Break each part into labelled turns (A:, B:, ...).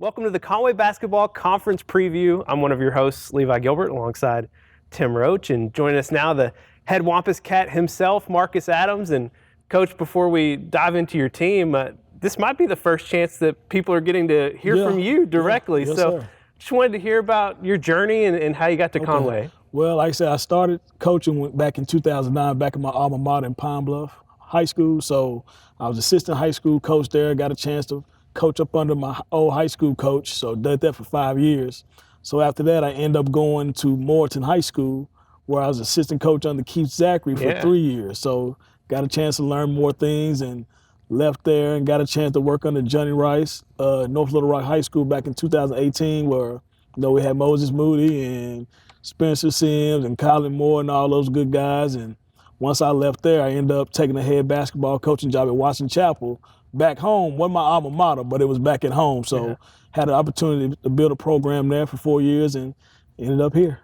A: Welcome to the Conway Basketball Conference Preview. I'm one of your hosts, Levi Gilbert, alongside Tim Roach. And joining us now, the head Wampus Cat himself, Marcus Adams. And Coach, before we dive into your team, this might be the first chance that people are getting to hear from you directly.
B: Yes,
A: so
B: sir.
A: just wanted to hear about your journey and how you got to Conway.
B: Well, like I said, I started coaching back in 2009, back in my alma mater in Pine Bluff High School. So I was assistant high school coach there, got a chance to coach up under my old high school coach, so did that for 5 years. So after that, I ended up going to Morton High School, where I was assistant coach under Keith Zachary for 3 years. So got a chance to learn more things and left there and got a chance to work under Johnny Rice, North Little Rock High School back in 2018, where we had Moses Moody and Spencer Sims and Colin Moore and all those good guys. And once I left there, I ended up taking a head basketball coaching job at Washington Chapel back home. Wasn't my alma mater, but it was back at home. So had an opportunity to build a program there for 4 years and ended up here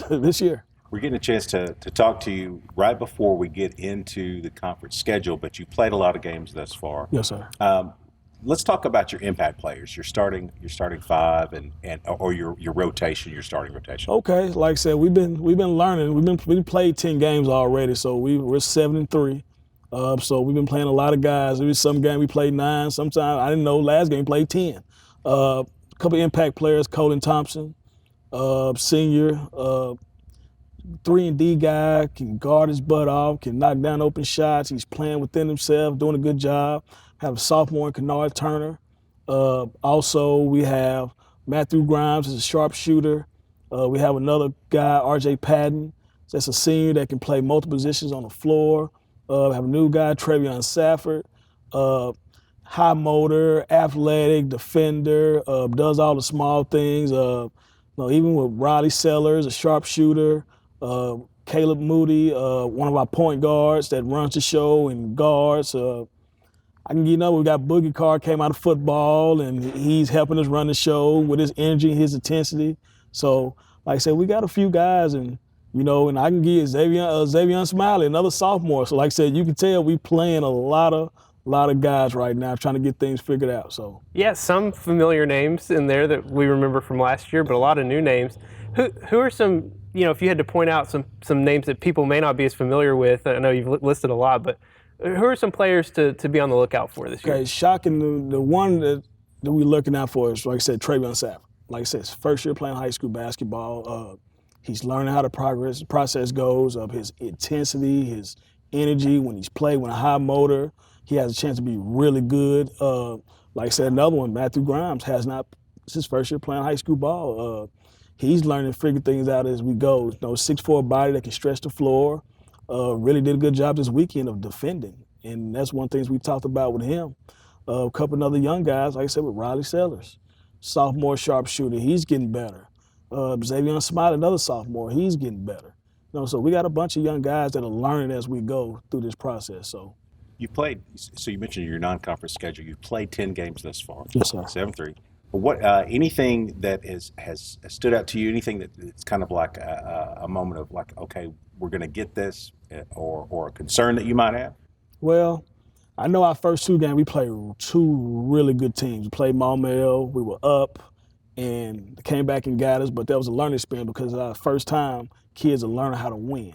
B: this year.
C: We're getting a chance to talk to you right before we get into the conference schedule, but you played a lot of games thus far.
B: Yes, sir.
C: Let's talk about your impact players. Your starting five or your rotation, your starting rotation.
B: Okay, like I said, we've been learning. We've played 10 games already, so we're 7-3. So we've been playing a lot of guys. There was some game we played 9. Sometimes I didn't know. Last game we played 10. A couple impact players: Colin Thompson, senior, 3-and-D guy, can guard his butt off, can knock down open shots. He's playing within himself, doing a good job. Have a sophomore in Kennard Turner. Also, we have Matthew Grimes as a sharpshooter. We have another guy, R.J. Patton, that's a senior that can play multiple positions on the floor. Have a new guy, Trevion Safford, high motor, athletic, defender, does all the small things. Even with Riley Sellers, a sharpshooter, Caleb Moody, one of our point guards that runs the show and guards. We got Boogie Carr, came out of football, and he's helping us run the show with his energy, his intensity. So, like I said, we got a few guys, and I can give Xavier Smiley, another sophomore. So, like I said, you can tell we playing a lot of guys right now, trying to get things figured out. So,
A: yeah, some familiar names in there that we remember from last year, but a lot of new names. Who are some? If you had to point out some names that people may not be as familiar with, I know you've listed a lot, but who are some players to be on the lookout for this year?
B: Okay, shocking. The one that we're looking out for is, like I said, Trevion Safford. Like I said, his first year playing high school basketball. He's learning how the process goes of his intensity, his energy when he's playing with a high motor. He has a chance to be really good. Like I said, another one, Matthew Grimes, it's his first year playing high school ball. He's learning to figure things out as we go. 6'4" body that can stretch the floor. Really did a good job this weekend of defending. And that's one of the things we talked about with him. A couple of other young guys, like I said, with Riley Sellers, sophomore sharpshooter, he's getting better. Xavier Smiley, another sophomore, he's getting better. So we got a bunch of young guys that are learning as we go through this process. So
C: you mentioned your non-conference schedule. You've played 10 games thus far.
B: Yes, sir.
C: 7-3. But what anything that has stood out to you? Anything that's kind of like a moment of like, okay, we're going to get this, or a concern that you might have?
B: Well, I know our first 2 games we played 2 really good teams. We played Maumelle. We were up and came back and got us, but that was a learning experience because our first time kids are learning how to win.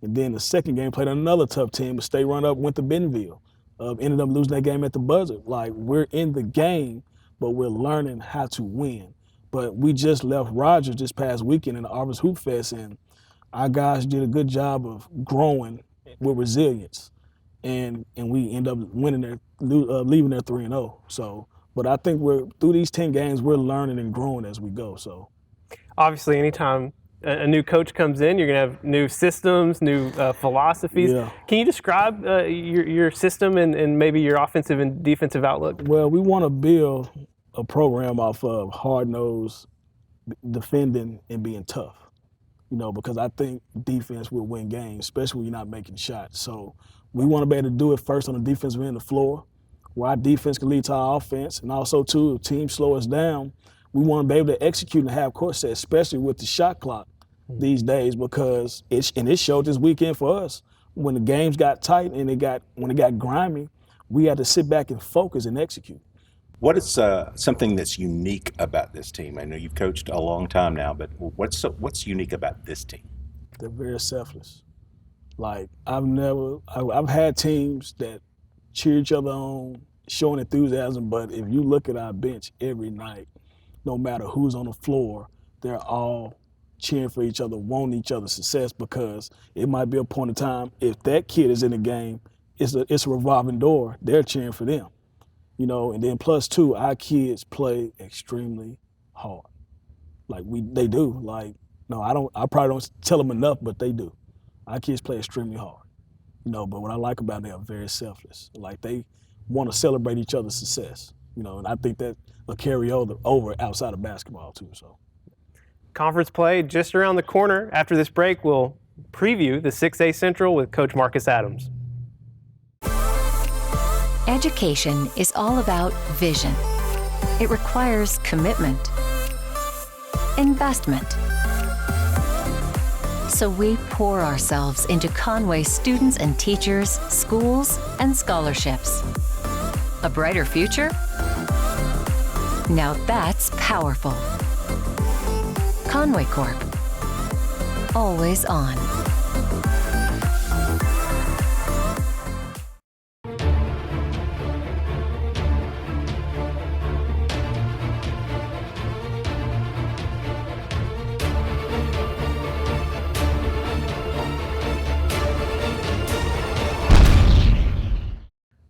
B: And then the second game played another tough team, the state run up, went to Bentonville. Ended up losing that game at the buzzer. Like, we're in the game, but we're learning how to win. But we just left Rogers this past weekend in the Arbors Hoop Fest, and our guys did a good job of growing with resilience. And we end up winning there, leaving there 3-0. So, but I think through these 10 games, we're learning and growing as we go. So,
A: obviously, anytime a new coach comes in, you're going to have new systems, new philosophies.
B: Yeah.
A: Can you describe your system and maybe your offensive and defensive outlook?
B: Well, we want to build a program off of hard-nosed defending and being tough, because I think defense will win games, especially when you're not making shots. So we want to be able to do it first on the defensive end of the floor, where our defense can lead to our offense, and also, too, if teams slow us down, we want to be able to execute in the half-court set, especially with the shot clock these days, because it showed this weekend for us. When the games got tight and when it got grimy, we had to sit back and focus and execute.
C: What is something that's unique about this team? I know you've coached a long time now, but what's unique about this team?
B: They're very selfless. Like I've had teams that cheer each other on, showing enthusiasm, but if you look at our bench every night, no matter who's on the floor, they're all cheering for each other, wanting each other's success, because it might be a point in time, if that kid is in the game, it's a revolving door, they're cheering for them. And then plus two, our kids play extremely hard. Like they do. Like, no, I probably don't tell them enough, but they do. Our kids play extremely hard. But what I like about them, they're very selfless. Like, they want to celebrate each other's success. And I think that will carry over outside of basketball too. So,
A: Conference play just around the corner. After this break, we'll preview the 6A Central with Coach Marcus Adams.
D: Education is all about vision. It requires commitment, investment. So we pour ourselves into Conway students and teachers, schools, and scholarships. A brighter future? Now that's powerful. Conway Corp. Always on.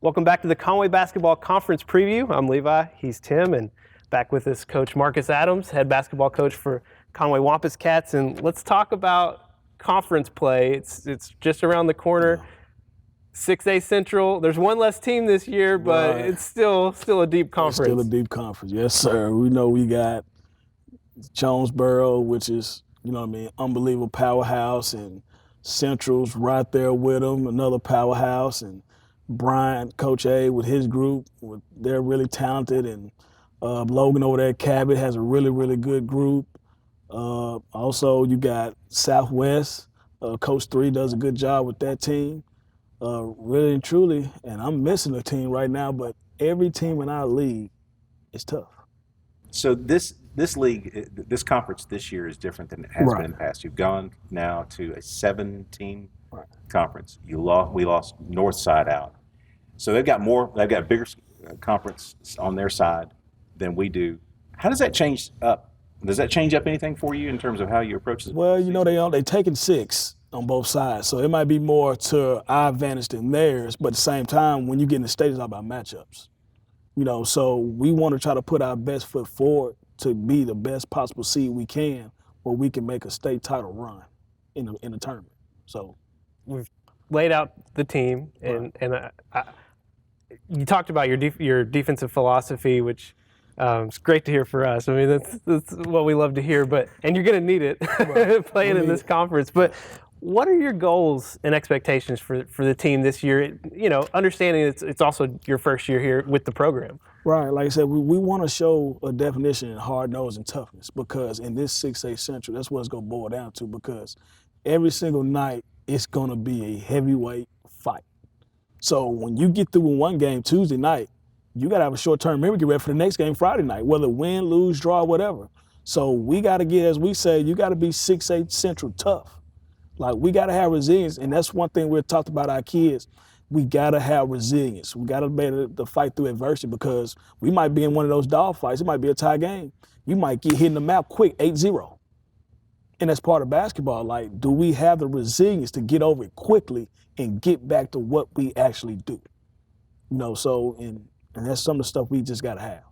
A: Welcome back to the Conway Basketball Conference Preview. I'm Levi, he's Tim, and back with us Coach Marcus Adams, head basketball coach for Conway Wampus Cats. And let's talk about conference play. It's just around the corner. 6A Central, there's one less team this year, but It's still a deep conference.
B: It's still a deep conference, yes sir. We know we got Jonesboro, which is, unbelievable powerhouse, and Central's right there with them, another powerhouse, and Bryant, Coach A with his group, they're really talented, and Logan over there at Cabot has a really, really good group. Also, you got Southwest. Coach 3 does a good job with that team. Really and truly, and I'm missing a team right now, but every team in our league is tough.
C: So this league, this conference this year is different than it has been in the past. You've gone now to a 7-team conference. We lost North Side out. So they've got a bigger conference on their side than we do. How does that change up? Does that change up anything for you in terms of how you approach this?
B: Well, they're taking 6 on both sides, so it might be more to our advantage than theirs, but at the same time, when you get in the state, it's all about matchups. So we want to try to put our best foot forward to be the best possible seed we can, where we can make a state title run in the tournament. So
A: we've laid out the team, and you talked about your defensive philosophy, which it's great to hear for us. I mean, that's what we love to hear. And you're going to need it playing in this conference. But what are your goals and expectations for the team this year? Understanding it's also your first year here with the program.
B: Right. Like I said, we want to show a definition in hard nose and toughness, because in this 6A Central, that's what it's going to boil down to, because every single night it's going to be a heavyweight fight. So when you get through with one game Tuesday night, you got to have a short-term memory, get ready for the next game Friday night, whether win, lose, draw, whatever. So we got to get, as we say, you got to be 6A Central tough. Like, we got to have resilience, and that's one thing we've talked about our kids. We got to have resilience. We got to be able to fight through adversity, because we might be in one of those dog fights. It might be a tie game. You might get hit in the mouth quick, 8-0. And that's part of basketball. Like, do we have the resilience to get over it quickly and get back to what we actually do? And that's some of the stuff we just got to have.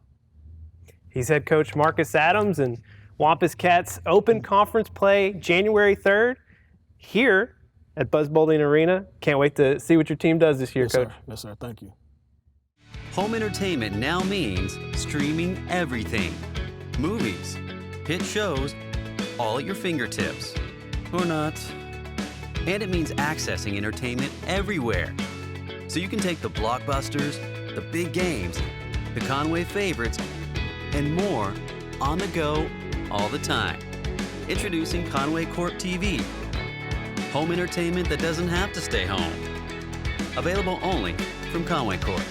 A: He's head coach Marcus Adams, and Wampus Cats open conference play January 3rd here at Buzz Bowling Arena. Can't wait to see what your team does this year,
B: yes,
A: Coach.
B: Sir. Yes, sir. Thank you.
E: Home entertainment now means streaming everything. Movies, hit shows, all at your fingertips. Or not. And it means accessing entertainment everywhere. So you can take the blockbusters, the big games, the Conway favorites, and more on the go all the time. Introducing Conway Corp TV. Home entertainment that doesn't have to stay home. Available only from Conway Corp.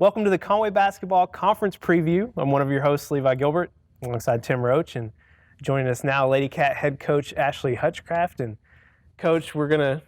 A: Welcome to the Conway Basketball Conference Preview. I'm one of your hosts, Levi Gilbert, alongside Tim Roach, and joining us now, Lady Cat head coach Ashley Hutchcraft. And Coach, we're going to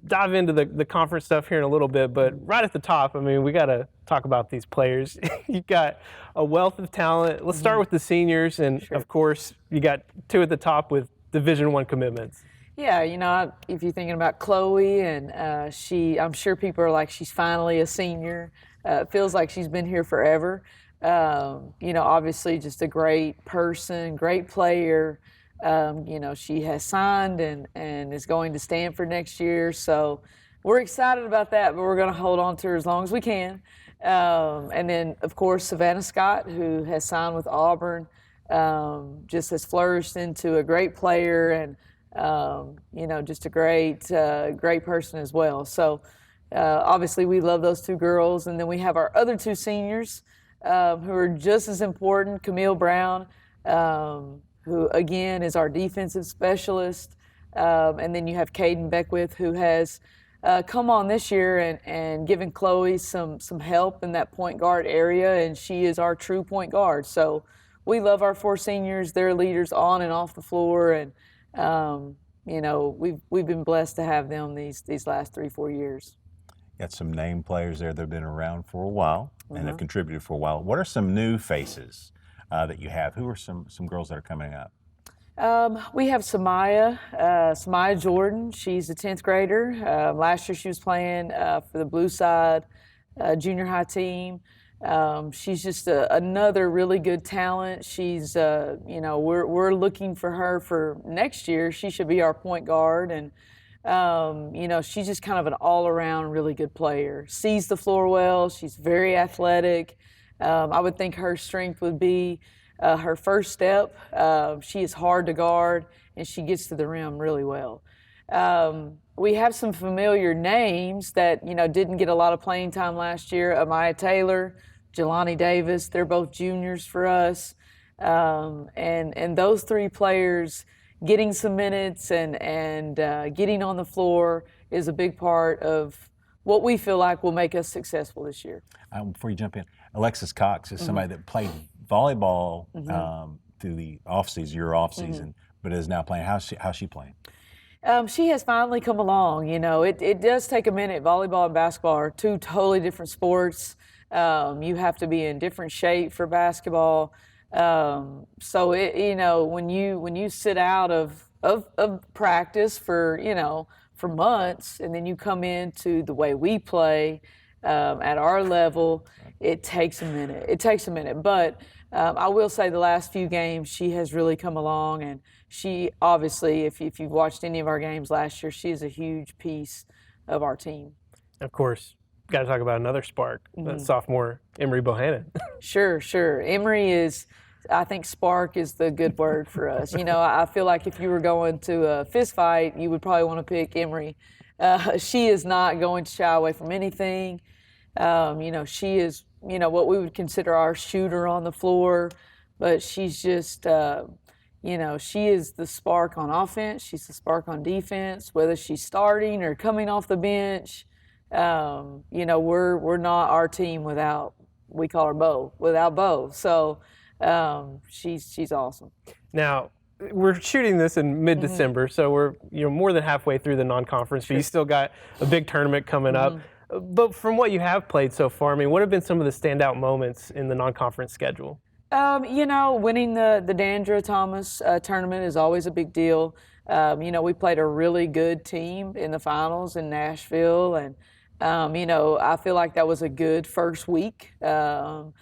A: dive into the conference stuff here in a little bit, but right at the top, I mean, we got to talk about these players. You've got a wealth of talent. Let's start with the seniors, and of course, you got two at the top with Division I commitments.
F: Yeah, you know, if you're thinking about Chloe, and I'm sure people are like, she's finally a senior. It feels like she's been here forever. You know, obviously just a great person, great player. You know, she has signed and is going to Stanford next year. So we're excited about that, but we're going to hold on to her as long as we can. And then, of course, Savannah Scott, who has signed with Auburn, just has flourished into a great player and, you know, just a great person as well. So obviously we love those two girls. And then we have our other two seniors who are just as important, Camille Brown, who again is our defensive specialist. And then you have Caden Beckwith, who has come on this year and given Chloe some help in that point guard area, and she is our true point guard. So we love our four seniors. They're leaders on and off the floor, and you know, we've been blessed to have them these last 3-4 years.
C: Got some name players there that have been around for a while and have contributed for a while. What are some new faces that you have? Who are some girls that are coming up?
F: We have Samaya Jordan. She's a 10th grader. Last year she was playing for the Blue Side junior high team. She's just another really good talent. She's, you know, we're looking for her for next year. She should be our point guard, and you know, she's just kind of an all-around really good player. Sees the floor well. She's very athletic. I would think her strength would be her first step. She is hard to guard, and she gets to the rim really well. We have some familiar names that, you know, didn't get a lot of playing time last year. Amaya Taylor, Jelani Davis, they're both juniors for us. And those three players getting some minutes and getting on the floor is a big part of what we feel like will make us successsul this year.
C: Before you jump in, Alexis Cox is somebody that played volleyball through the off-season, your off-season, but is now playing. How's she playing?
F: She has finally come along. You know, it does take a minute. Volleyball and basketball are two totally different sports. You have to be in different shape for basketball. So you know, when you sit out of practice for, you know, for months, and then you come into the way we play at our level, it takes a minute. But I will say the last few games she has really come along, and she obviously, if you've watched any of our games last year, she is a huge piece of our team.
A: Of course, got to talk about another spark, that sophomore Emery Bohannon.
F: Sure. Emery is, I think spark is the good word for us. You know, I feel like if you were going to a fist fight, you would probably want to pick Emery. She is not going to shy away from anything. You know, she is, you know, what we would consider our shooter on the floor, but she's just, you know, she is the spark on offense. She's the spark on defense, whether she's starting or coming off the bench. You know, we're not our team without, we call her Bo, without Bo. So she's awesome.
A: Now, we're shooting this in mid-December, so we're, you know, more than halfway through the non-conference, but you still got a big tournament coming up. But from what you have played so far, I mean, what have been some of the standout moments in the non-conference schedule?
F: You know, winning the Dandra Thomas tournament is always a big deal. You know, we played a really good team in the finals in Nashville, and you know, I feel like that was a good first week. And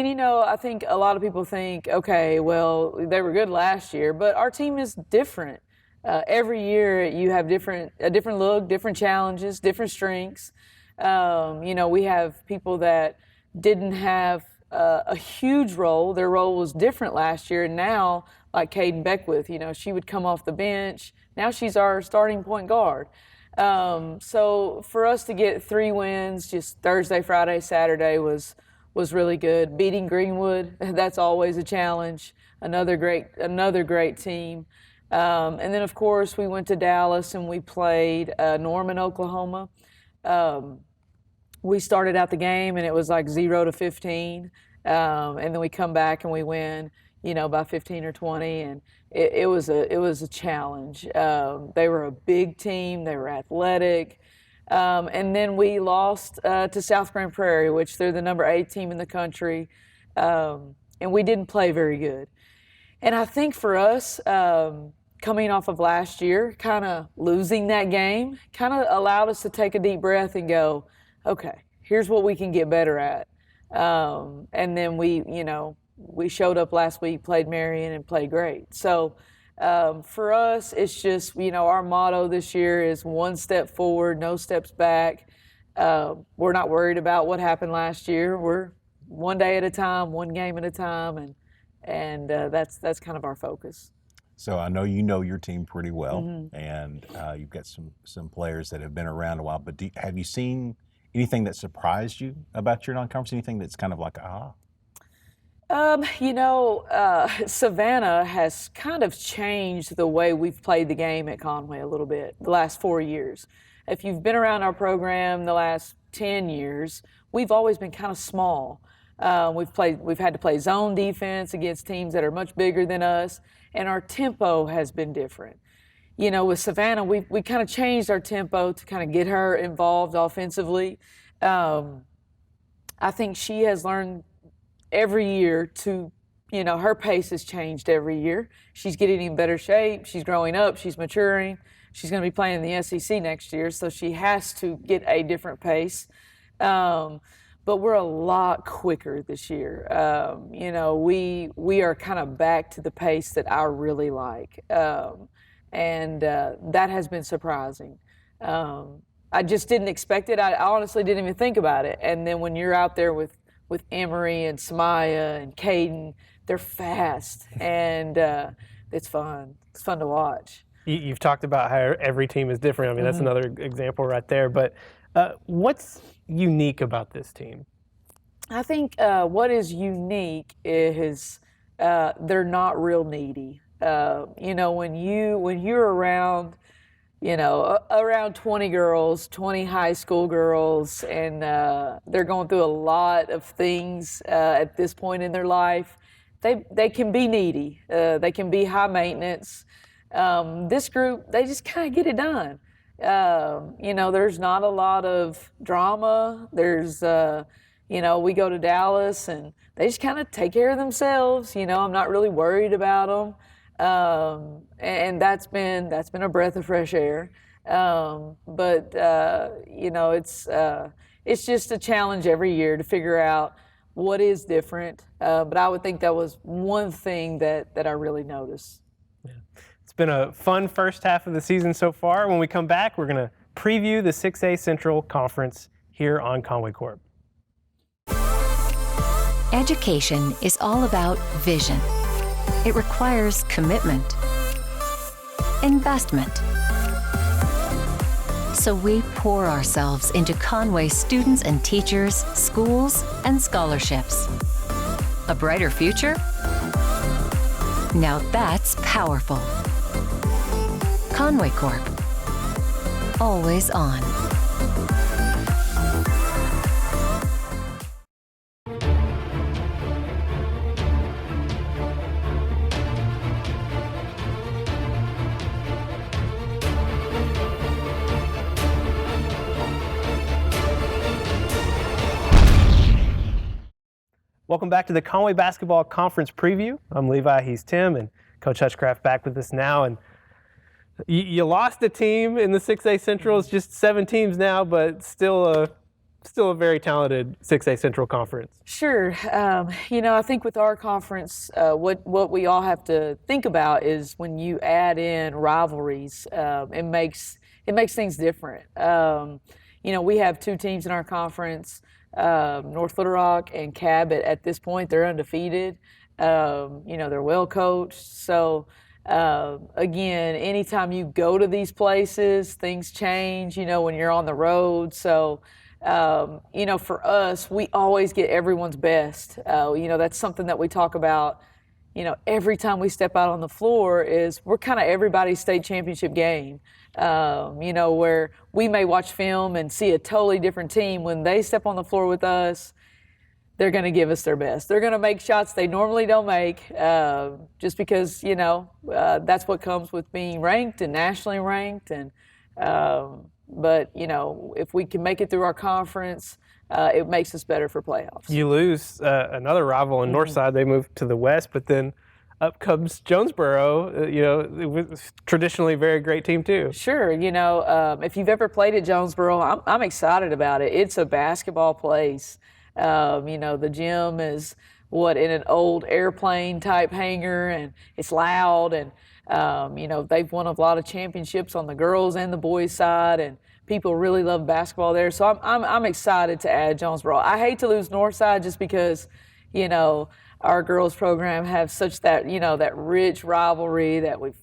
F: you know, I think a lot of people think, okay, well, they were good last year, but our team is different. Every year you have a different look, different challenges, different strengths. You know, we have people that didn't have a huge role. Their role was different last year, and now, like Caden Beckwith, you know, she would come off the bench. Now she's our starting point guard. So for us to get 3 wins, just Thursday, Friday, Saturday was really good. Beating Greenwood, that's always a challenge. Another great team. And then, of course, we went to Dallas and we played Norman, Oklahoma. we started out the game and it was like 0-15, and then we come back and we win, by 15 or 20, and it was a challenge. They were a big team, they were athletic, and then we lost to South Grand Prairie, which they're the number 8 team in the country, and we didn't play very good. And I think for us, coming off of last year, kind of losing that game, kind of allowed us to take a deep breath and go, okay, here's what we can get better at. And then we showed up last week, played Marion, and played great. So for us, it's just, our motto this year is 1 step forward, no steps back. We're not worried about what happened last year. We're one day at a time, one game at a time, and that's kind of our focus.
C: So I know you know your team pretty well, and you've got some players that have been around a while. But have you seen anything that surprised you about your non-conference? Anything that's kind of like, aha?
F: Savannah has kind of changed the way we've played the game at Conway a little bit the last 4 years. If you've been around our program the last 10 years, we've always been kind of small. We've had to play zone defense against teams that are much bigger than us, and our tempo has been different. With Savannah, we kind of changed our tempo to kind of get her involved offensively. I think she has learned every year to, her pace has changed every year. She's getting in better shape. She's growing up. She's maturing. She's going to be playing in the SEC next year, so she has to get a different pace. But we're a lot quicker this year. We are kind of back to the pace that I really like, and that has been surprising. I just didn't expect it. I honestly didn't even think about it. And then when you're out there with Emery and Samaya and Caden, they're fast, and it's fun. It's fun to watch.
A: You've talked about how every team is different. I mean, that's another example right there. But what's unique about this team?
F: I think what is unique is they're not real needy. When you're around, around 20 girls, 20 high school girls, and they're going through a lot of things at this point in their life, they can be needy. They can be high maintenance. This group, they just kind of get it done. There's not a lot of drama. There's, we go to Dallas and they just kind of take care of themselves. I'm not really worried about them. And that's been a breath of fresh air. It's just a challenge every year to figure out what is different. But I would think that was one thing that I really noticed.
A: Yeah. It's been a fun first half of the season so far. When we come back, we're going to preview the 6A Central Conference here on Conway Corp.
D: Education is all about vision. It requires commitment, investment. So we pour ourselves into Conway students and teachers, schools, and scholarships. A brighter future? Now that's powerful. Conway Corp. Always on.
A: Welcome back to the Conway Basketball Conference Preview. I'm Levi, he's Tim, and Coach Hutchcraft back with us now. And you lost a team in the 6A Central. It's just 7 teams now, but still a very talented 6A Central conference.
F: Sure. I think with our conference, what we all have to think about is when you add in rivalries, it makes things different. We have 2 teams in our conference. North Little Rock and Cabot at this point, they're undefeated. They're well coached. So, again, anytime you go to these places, things change, when you're on the road. So, for us, we always get everyone's best. That's something that we talk about, every time we step out on the floor we're kind of everybody's state championship game. Where we may watch film and see a totally different team. When they step on the floor with us, they're going to give us their best. They're going to make shots they normally don't make, just because, that's what comes with being ranked and nationally ranked. And but, if we can make it through our conference, it makes us better for playoffs.
A: You lose another rival in Northside. They moved to the West, but then up comes Jonesboro. It was traditionally a very great team too.
F: Sure. If you've ever played at Jonesboro, I'm excited about it. It's a basketball place. The gym is in an old airplane type hangar, and it's loud, and they've won a lot of championships on the girls and the boys side, and people really love basketball there. So I'm excited to add Jonesboro. I hate to lose Northside just because, our girls program have such that, that rich rivalry that we've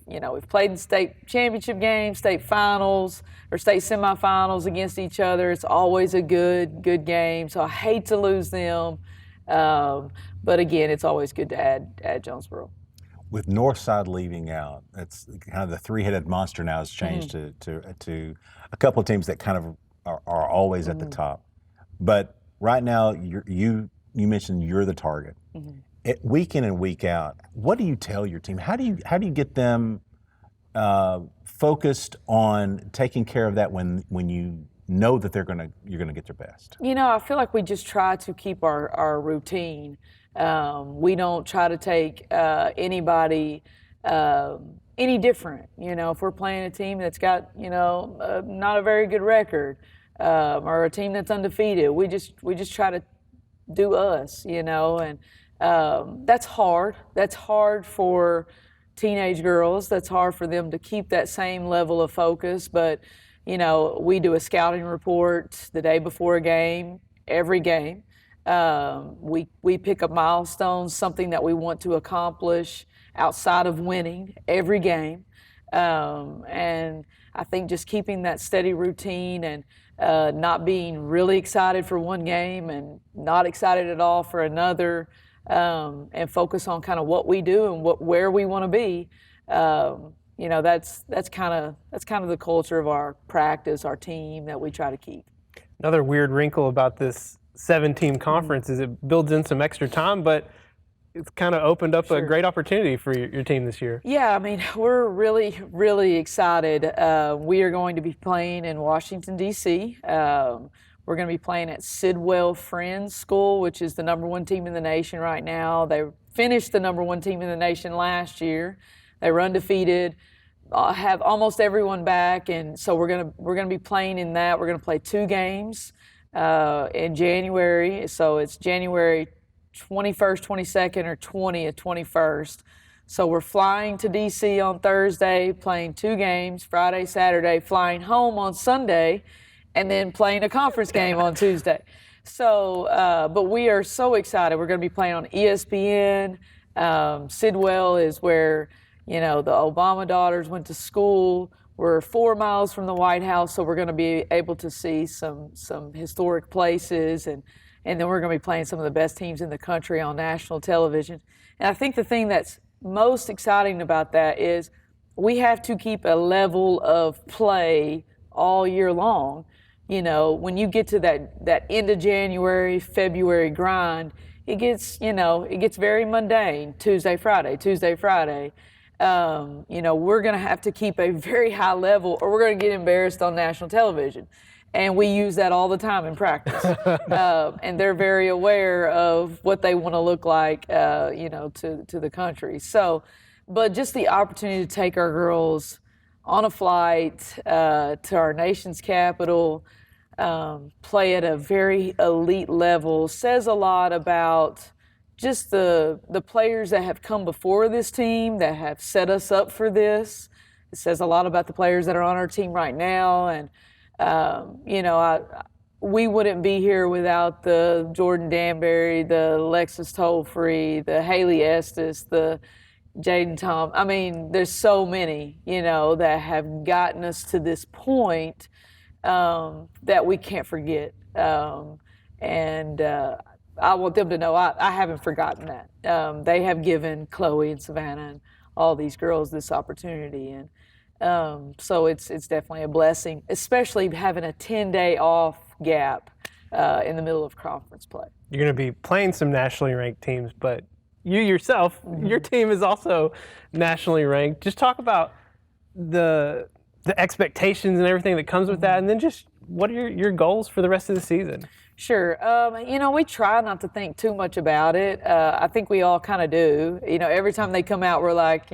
F: played in state championship games, state finals, or state semifinals against each other. It's always a good game. So I hate to lose them. But again, it's always good to add Jonesboro.
C: With Northside leaving out, it's kind of the three-headed monster now has changed to a couple of teams that kind of are always at the top. But right now, you mentioned you're the target. Week in and week out, what do you tell your team? How do you get them focused on taking care of that when you know that you're gonna get their best?
F: I feel like we just try to keep our routine. We don't try to take anybody any different. If we're playing a team that's got not a very good record, or a team that's undefeated, we just try to do us. And that's hard. That's hard for teenage girls. That's hard for them to keep that same level of focus. But, we do a scouting report the day before a game, every game. We pick up milestones, something that we want to accomplish outside of winning every game. And I think just keeping that steady routine and not being really excited for one game and not excited at all for another, and focus on kind of what we do and where we want to be. That's kind of the culture of our practice, our team that we try to keep.
A: Another weird wrinkle about this 7-team conference is it builds in some extra time, but it's kind of opened up a great opportunity for your team this year.
F: Yeah, we're really, really excited. We are going to be playing in Washington, D.C. We're going to be playing at Sidwell Friends School, which is the #1 team in the nation right now. They finished the #1 team in the nation last year. They were undefeated, have almost everyone back, and so we're going to be playing in that. We're going to play 2 games in January. So it's January 21st, 22nd, or 20th, 21st. So we're flying to D.C. on Thursday, playing 2 games, Friday, Saturday, flying home on Sunday, and then playing a conference game on Tuesday. So, but we are so excited. We're going to be playing on ESPN. Sidwell is where, the Obama daughters went to school. We're 4 miles from the White House, so we're going to be able to see some historic places, and then we're going to be playing some of the best teams in the country on national television. And I think the thing that's most exciting about that is we have to keep a level of play all year long. When you get to that end of January, February grind, it gets very mundane. Tuesday, Friday. We're going to have to keep a very high level, or we're going to get embarrassed on national television. And we use that all the time in practice. And they're very aware of what they want to look like, to the country. So, but just the opportunity to take our girls on a flight to our nation's capital, play at a very elite level, says a lot about just the players that have come before this team that have set us up for this. It says a lot about the players that are on our team right now. And, we wouldn't be here without the Jordan Danbury, the Alexis Tolfree, the Haley Estes, the Jaden Tom. There's so many, that have gotten us to this point that we can't forget. I want them to know I haven't forgotten that. They have given Chloe and Savannah and all these girls this opportunity, and so it's definitely a blessing, especially having a 10-day off gap in the middle of conference play.
A: You're going to be playing some nationally ranked teams, but you yourself, your team is also nationally ranked. Just talk about the expectations and everything that comes with that, and then just what are your goals for the rest of the season?
F: Sure. We try not to think too much about it. I think we all kind of do. Every time they come out, we're like,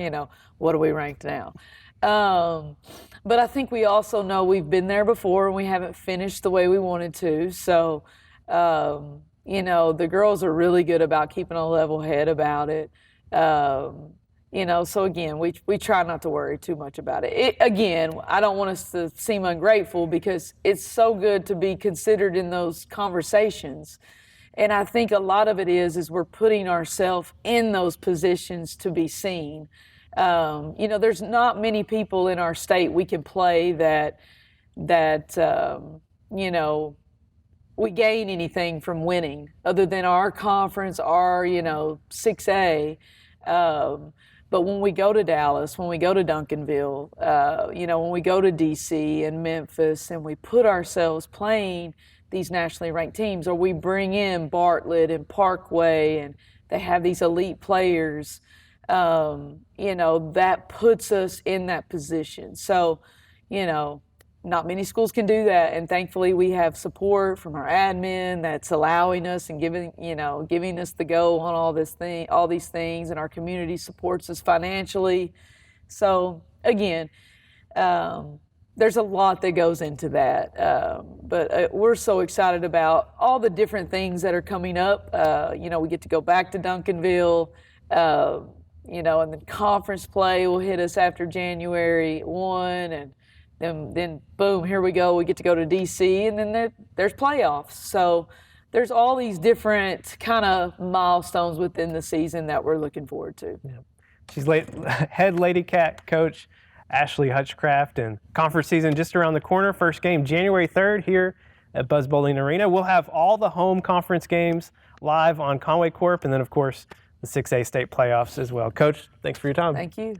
F: what are we ranked now? But I think we also know we've been there before and we haven't finished the way we wanted to. So, the girls are really good about keeping a level head about it. So again, we try not to worry too much about it. Again, I don't want us to seem ungrateful because it's so good to be considered in those conversations. And I think a lot of it is we're putting ourselves in those positions to be seen. There's not many people in our state we can play that we gain anything from winning other than our conference, our 6A. But when we go to Dallas, when we go to Duncanville, when we go to DC and Memphis, and we put ourselves playing these nationally ranked teams, or we bring in Bartlett and Parkway, and they have these elite players, that puts us in that position. So, not many schools can do that, and thankfully we have support from our admin that's allowing us and giving us the go on all these things, and our community supports us financially. So again, there's a lot that goes into that, but we're so excited about all the different things that are coming up. We get to go back to Duncanville, and then conference play will hit us after January 1, and then boom, here we go. We get to go to DC, and then there's playoffs. So there's all these different kind of milestones within the season that we're looking forward to.
A: Yeah. She's head Lady Cat coach Ashley Hutchcraft, and conference season just around the corner. First game January 3rd here at Buzz Bowling Arena. We'll have all the home conference games live on Conway Corp, and then of course the 6A state playoffs as well. Coach, thanks for your time.
F: Thank you.